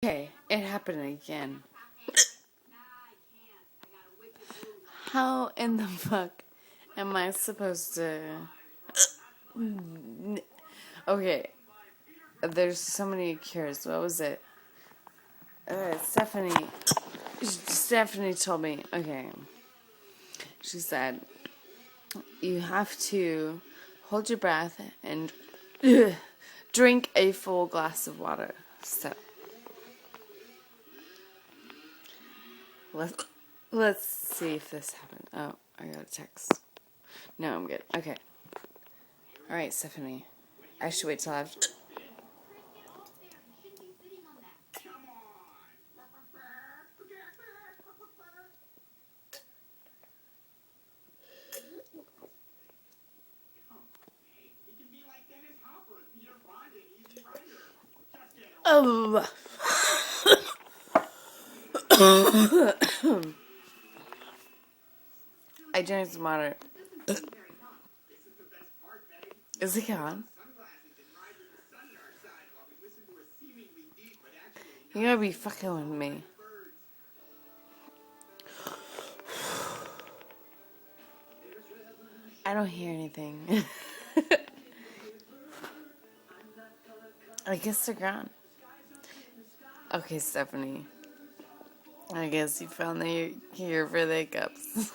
Okay, it happened again. How in the fuck am I supposed to... Okay, there's so many cures. What was it? Stephanie told me, okay, she said, you have to hold your breath and drink a full glass of water. So, let's see if this happened. Oh, I got a text. No, I'm good. Okay. Alright, Stephanie. I should wait till after. Oh! I drank some water. Is it gone? You gotta be fucking with me. I don't hear anything. I guess they're gone. Okay, Stephanie. I guess you found the cure for the hiccups.